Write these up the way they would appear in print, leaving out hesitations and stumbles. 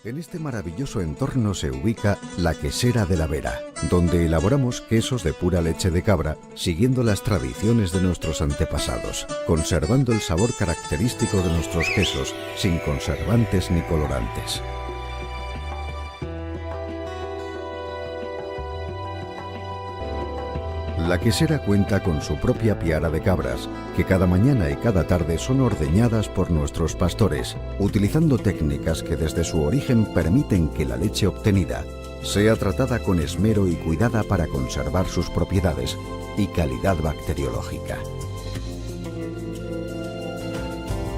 En este maravilloso entorno se ubica la Quesera de la Vera, donde elaboramos quesos de pura leche de cabra, siguiendo las tradiciones de nuestros antepasados, conservando el sabor característico de nuestros quesos, sin conservantes ni colorantes. La quesera cuenta con su propia piara de cabras, que cada mañana y cada tarde son ordeñadas por nuestros pastores, utilizando técnicas que desde su origen permiten que la leche obtenida sea tratada con esmero y cuidada para conservar sus propiedades y calidad bacteriológica.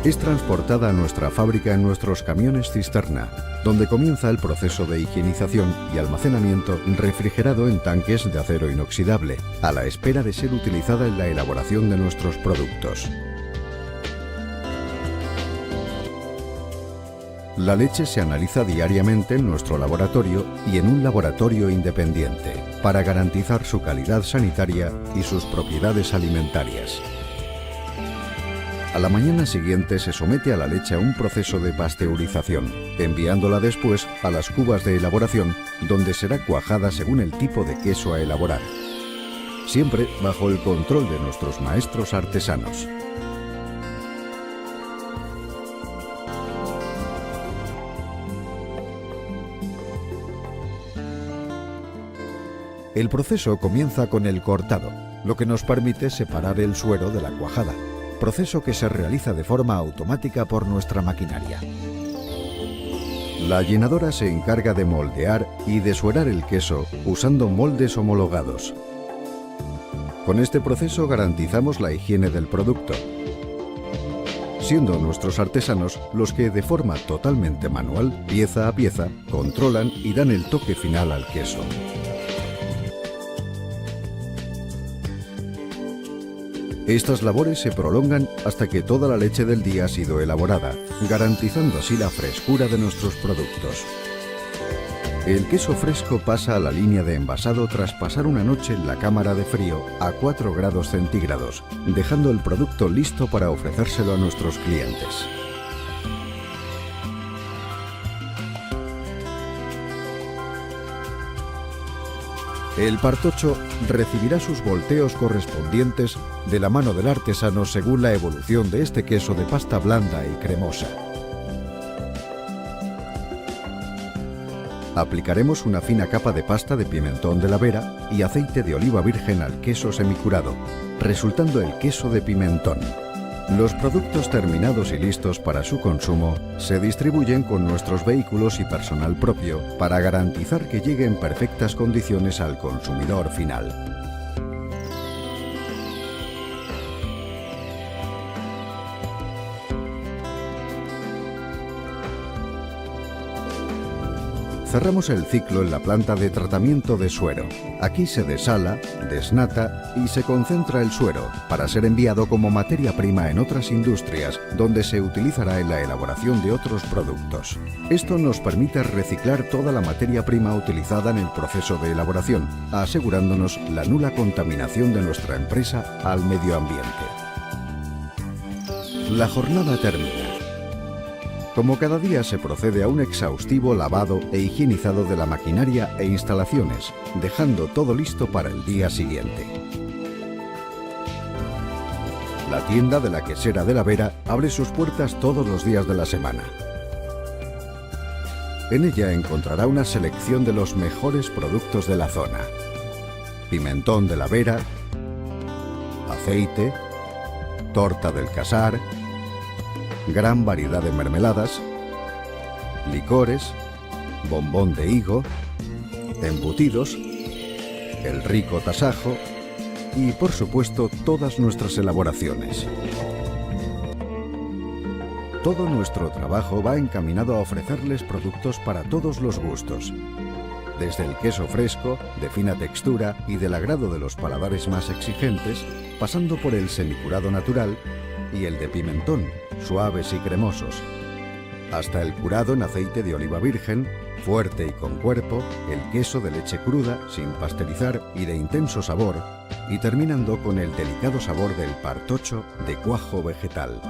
Es transportada a nuestra fábrica en nuestros camiones cisterna, donde comienza el proceso de higienización y almacenamiento refrigerado en tanques de acero inoxidable, a la espera de ser utilizada en la elaboración de nuestros productos. La leche se analiza diariamente en nuestro laboratorio y en un laboratorio independiente, para garantizar su calidad sanitaria y sus propiedades alimentarias. A la mañana siguiente se somete a la leche a un proceso de pasteurización, enviándola después a las cubas de elaboración, donde será cuajada según el tipo de queso a elaborar, siempre bajo el control de nuestros maestros artesanos. El proceso comienza con el cortado, lo que nos permite separar el suero de la cuajada, proceso que se realiza de forma automática por nuestra maquinaria. La llenadora se encarga de moldear y desuerar el queso usando moldes homologados. Con este proceso garantizamos la higiene del producto, siendo nuestros artesanos los que de forma totalmente manual, pieza a pieza, controlan y dan el toque final al queso. Estas labores se prolongan hasta que toda la leche del día ha sido elaborada, garantizando así la frescura de nuestros productos. El queso fresco pasa a la línea de envasado tras pasar una noche en la cámara de frío a 4 grados centígrados, dejando el producto listo para ofrecérselo a nuestros clientes. El partocho recibirá sus volteos correspondientes de la mano del artesano según la evolución de este queso de pasta blanda y cremosa. Aplicaremos una fina capa de pasta de pimentón de la Vera y aceite de oliva virgen al queso semicurado, resultando el queso de pimentón. Los productos terminados y listos para su consumo se distribuyen con nuestros vehículos y personal propio para garantizar que llegue en perfectas condiciones al consumidor final. Cerramos el ciclo en la planta de tratamiento de suero. Aquí se desala, desnata y se concentra el suero para ser enviado como materia prima en otras industrias donde se utilizará en la elaboración de otros productos. Esto nos permite reciclar toda la materia prima utilizada en el proceso de elaboración, asegurándonos la nula contaminación de nuestra empresa al medio ambiente. La jornada termina. Como cada día se procede a un exhaustivo lavado e higienizado de la maquinaria e instalaciones, dejando todo listo para el día siguiente. La tienda de la Quesera de la Vera abre sus puertas todos los días de la semana. En ella encontrará una selección de los mejores productos de la zona: pimentón de la Vera, aceite, torta del Casar, gran variedad de mermeladas, licores, bombón de higo, embutidos, el rico tasajo y, por supuesto, todas nuestras elaboraciones. Todo nuestro trabajo va encaminado a ofrecerles productos para todos los gustos, desde el queso fresco, de fina textura y del agrado de los paladares más exigentes, pasando por el semicurado natural y el de pimentón, suaves y cremosos, hasta el curado en aceite de oliva virgen, fuerte y con cuerpo, el queso de leche cruda, sin pasteurizar y de intenso sabor, y terminando con el delicado sabor del partocho de cuajo vegetal.